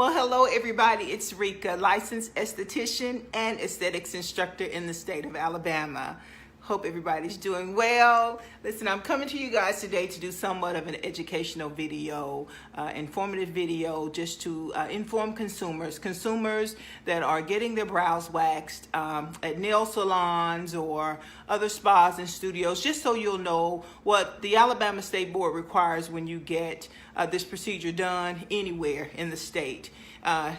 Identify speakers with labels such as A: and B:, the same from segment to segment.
A: Well, hello everybody. It's Rika, licensed esthetician and aesthetics instructor in the state of Alabama. Hope everybody's doing well. Listen, I'm coming to you guys today to do somewhat of an educational video, informative video, just to inform consumers that are getting their brows waxed at nail salons or other spas and studios, just so you'll know what the Alabama State Board requires when you get this procedure done anywhere in the state.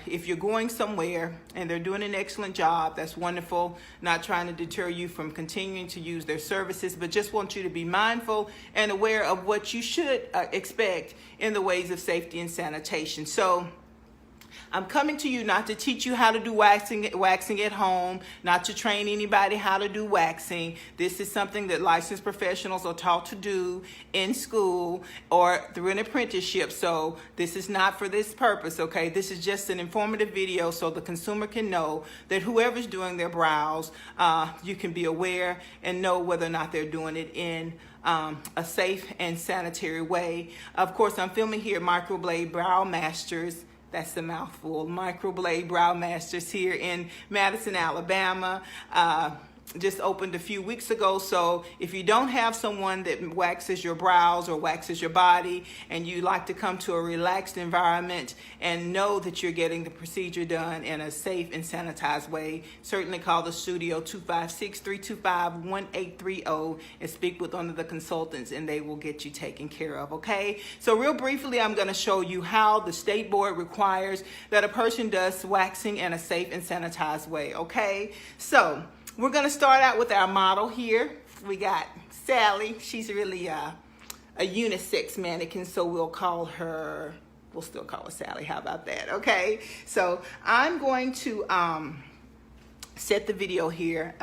A: If you're going somewhere and they're doing an excellent job, that's wonderful. Not trying to deter you from continuing to use their services, but just want you to be mindful and aware of what you should expect in the ways of safety and sanitation. So I'm coming to you not to teach you how to do waxing at home, not to train anybody how to do waxing. This is something that licensed professionals are taught to do in school or through an apprenticeship. So this is not for this purpose, okay? This is just an informative video so the consumer can know that whoever's doing their brows, you can be aware and know whether or not they're doing it in a safe and sanitary way. Of course, I'm filming here at Microblade Brow Masters. That's the mouthful. Microblade Brow Masters here in Madison, Alabama. Just opened a few weeks ago, so if you don't have someone that waxes your brows or waxes your body and you like to come to a relaxed environment and know that you're getting the procedure done in a safe and sanitized way, certainly call the studio 256-325-1830 and speak with one of the consultants and they will get you taken care of, okay? So real briefly, I'm going to show you how the state board requires that a person does waxing in a safe and sanitized way, okay? So we're going to start out with our model here. We got Sally. She's really a unisex mannequin, so we'll still call her Sally. How about that? Okay. So I'm going to set the video here.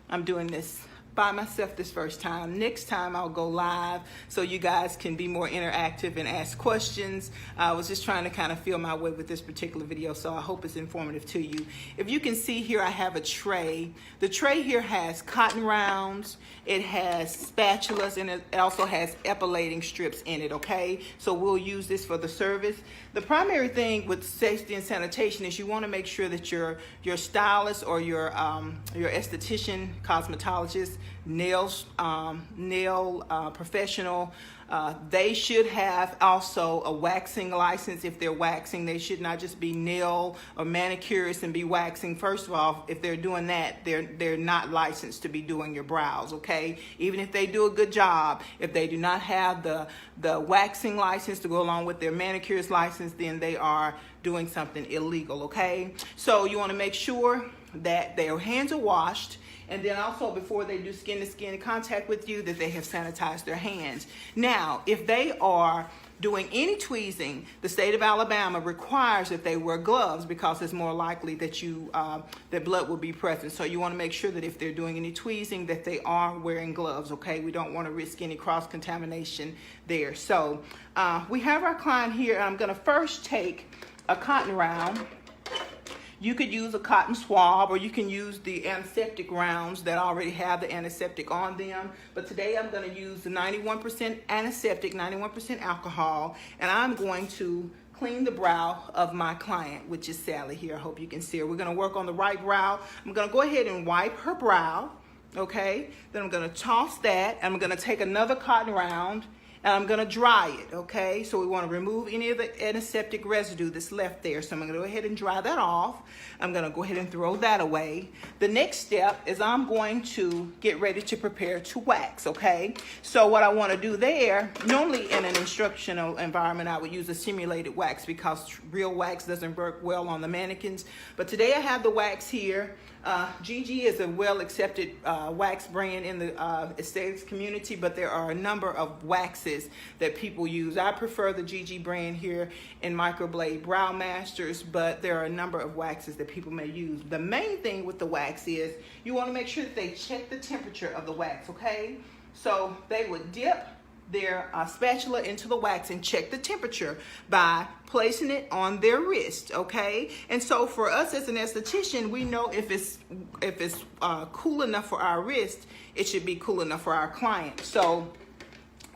A: I'm doing this by myself this first time. Next time I'll go live so you guys can be more interactive and ask questions. I was just trying to kind of feel my way with this particular video, so I hope it's informative to you. If you can see here, I have a tray. The tray here has cotton rounds, it has spatulas, and it also has epilating strips in it, okay? So we'll use this for the service. The primary thing with safety and sanitation is you want to make sure that your stylist or your esthetician, cosmetologist, nail professional, they should have also a waxing license. If they're waxing, they should not just be nail or manicurists and be waxing. First of all, if they're doing that, they're not licensed to be doing your brows, okay? Even if they do a good job, if they do not have the waxing license to go along with their manicurist license, then they are doing something illegal, okay? So you want to make sure that their hands are washed, and then also before they do skin-to-skin contact with you, that they have sanitized their hands. Now, if they are doing any tweezing, the state of Alabama requires that they wear gloves because it's more likely that that blood will be present. So you want to make sure that if they're doing any tweezing, that they are wearing gloves, okay? We don't want to risk any cross-contamination there. So we have our client here, and I'm going to first take a cotton round. You could use a cotton swab, or you can use the antiseptic rounds that already have the antiseptic on them. But today I'm going to use the 91% antiseptic, 91% alcohol, and I'm going to clean the brow of my client, which is Sally here. I hope you can see her. We're going to work on the right brow. I'm going to go ahead and wipe her brow, okay? Then I'm going to toss that, and I'm going to take another cotton round, and I'm going to dry it, okay? So we want to remove any of the antiseptic residue that's left there. So I'm going to go ahead and dry that off. I'm going to go ahead and throw that away. The next step is I'm going to get ready to prepare to wax, okay? So what I want to do there, normally in an instructional environment, I would use a simulated wax because real wax doesn't work well on the mannequins. But today I have the wax here. GG is a well-accepted wax brand in the aesthetics community, but there are a number of waxes that people use. I prefer the GG brand here in Microblade Brow Masters, but there are a number of waxes that people may use. The main thing with the wax is you want to make sure that they check the temperature of the wax, okay? So they would dip their spatula into the wax and check the temperature by placing it on their wrist, okay? And so for us as an esthetician, we know if it's cool enough for our wrist, it should be cool enough for our client. So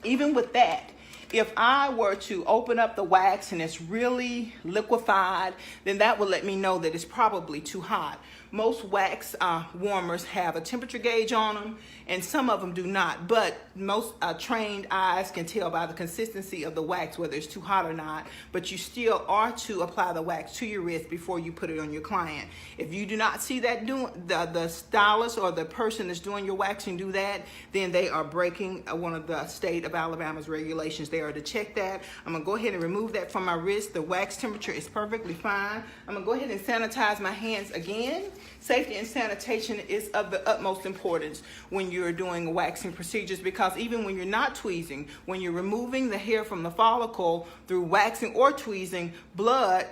A: even with that, if I were to open up the wax and it's really liquefied, then that will let me know that it's probably too hot. Most wax warmers have a temperature gauge on them, and some of them do not. But most trained eyes can tell by the consistency of the wax whether it's too hot or not. But you still are to apply the wax to your wrist before you put it on your client. If you do not see that the stylist or the person that's doing your waxing do that, then they are breaking one of the state of Alabama's regulations. They are to check that. I'm gonna go ahead and remove that from my wrist. The wax temperature is perfectly fine. I'm gonna go ahead and sanitize my hands again. Safety and sanitation is of the utmost importance when you're doing waxing procedures, because even when you're not tweezing, when you're removing the hair from the follicle through waxing or tweezing, blood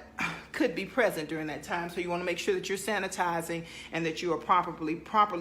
A: could be present during that time. So you want to make sure that you're sanitizing and that you are properly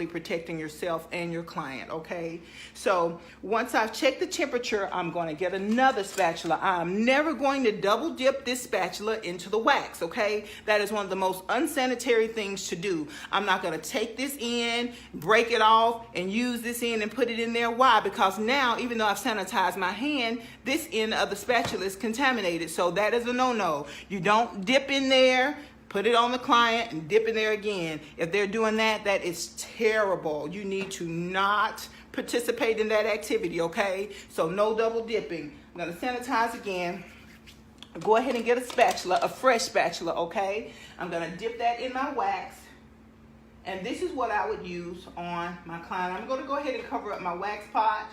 A: protecting yourself and your client, okay? So once I've checked the temperature, I'm going to get another spatula. I'm never going to double dip this spatula into the wax, okay? That is one of the most unsanitary things to do. I'm not going to take this in, break it off, and use this end and put it in there. Why? Because now, even though I've sanitized my hand, this end of the spatula is contaminated. So that is a no-no. You don't dip in there, put it on the client, and dip in there again. If they're doing that, that is terrible. You need to not participate in that activity, okay? So no double dipping. I'm going to sanitize again. Go ahead and get a spatula, a fresh spatula, okay? I'm going to dip that in my wax. And this is what I would use on my client. I'm going to go ahead and cover up my wax pot.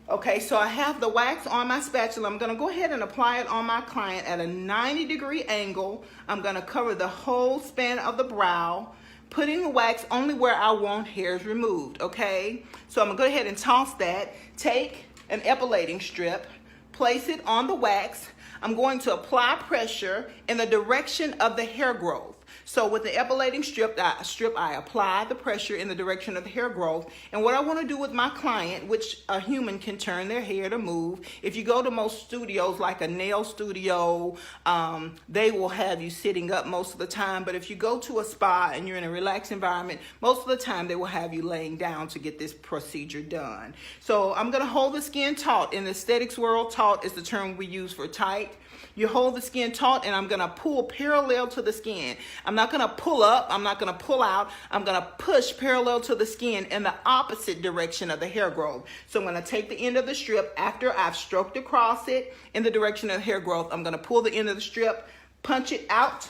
A: Okay, so I have the wax on my spatula. I'm going to go ahead and apply it on my client at a 90-degree angle. I'm going to cover the whole span of the brow, putting the wax only where I want hairs removed, okay? So I'm going to go ahead and toss that. Take an epilating strip, place it on the wax. I'm going to apply pressure in the direction of the hair growth. So with the epilating strip, I apply the pressure in the direction of the hair growth. And what I want to do with my client, which a human can turn their hair to move, if you go to most studios, like a nail studio, they will have you sitting up most of the time. But if you go to a spa and you're in a relaxed environment, most of the time they will have you laying down to get this procedure done. So I'm going to hold the skin taut. In the aesthetics world, taut is the term we use for tight. You hold the skin taut, and I'm going to pull parallel to the skin. I'm not going to pull up. I'm not going to pull out. I'm going to push parallel to the skin in the opposite direction of the hair growth. So I'm going to take the end of the strip after I've stroked across it in the direction of the hair growth. I'm going to pull the end of the strip, punch it out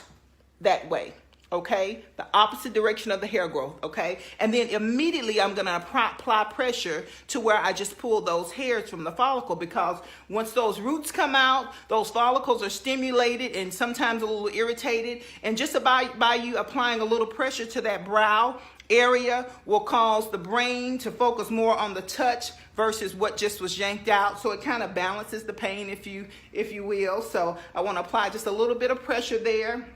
A: that way. Okay, the opposite direction of the hair growth, okay? And then immediately I'm going to apply pressure to where I just pull those hairs from the follicle, because once those roots come out, those follicles are stimulated and sometimes a little irritated. And just by you applying a little pressure to that brow area will cause the brain to focus more on the touch versus what just was yanked out. So it kind of balances the pain, if you will. So I want to apply just a little bit of pressure there.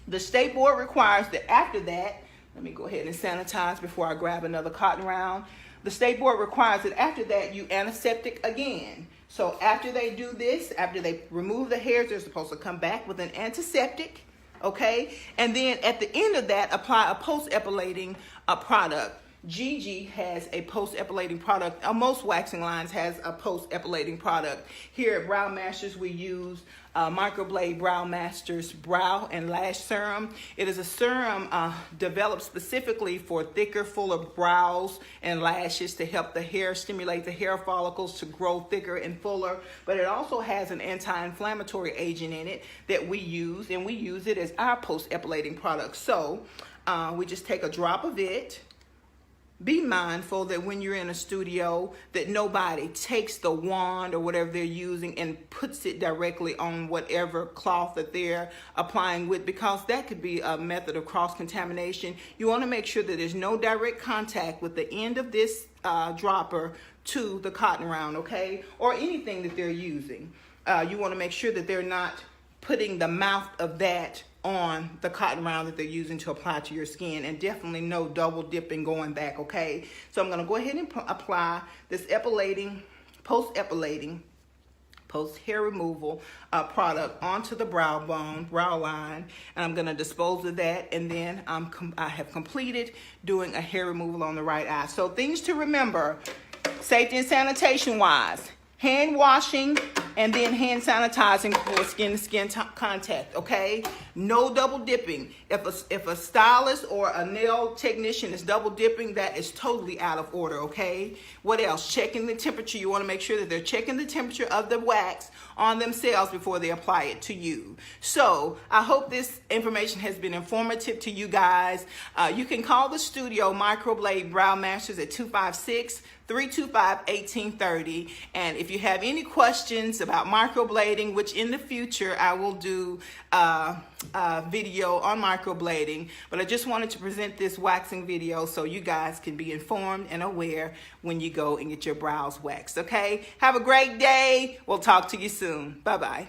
A: The state board requires that after that, let me go ahead and sanitize before I grab another cotton round. The state board requires that after that, you antiseptic again. So after they do this, after they remove the hairs, they're supposed to come back with an antiseptic, okay? And then at the end of that, apply a post-epilating product. Gigi has a post-epilating product. Most waxing lines has a post-epilating product. Here at Brow Masters, we use Microblade Brow Masters Brow and Lash Serum. It is a serum developed specifically for thicker, fuller brows and lashes to help the hair, stimulate the hair follicles to grow thicker and fuller. But it also has an anti-inflammatory agent in it that we use, and we use it as our post-epilating product. So we just take a drop of it. Be mindful that when you're in a studio that nobody takes the wand or whatever they're using and puts it directly on whatever cloth that they're applying with, because that could be a method of cross-contamination. You want to make sure that there's no direct contact with the end of this dropper to the cotton round, okay? Or anything that they're using. You want to make sure that they're not putting the mouth of that on the cotton round that they're using to apply to your skin, and definitely no double dipping going back, okay? So I'm going to go ahead and apply this post-epilating, post-hair removal product onto the brow line, and I'm going to dispose of that, and then I have completed doing a hair removal on the right eye. So things to remember, safety and sanitation wise: hand washing and then hand sanitizing before skin-to-skin contact, okay? No double dipping. If a stylist or a nail technician is double dipping, that is totally out of order, okay? What else? Checking the temperature. You want to make sure that they're checking the temperature of the wax on themselves before they apply it to you. So I hope this information has been informative to you guys. You can call the studio Microblade Brow Masters at 256-325-1830. And if you have any questions about microblading, which in the future I will do a video on microblading, but I just wanted to present this waxing video so you guys can be informed and aware when you go and get your brows waxed, okay? Have a great day. We'll talk to you soon. Bye-bye.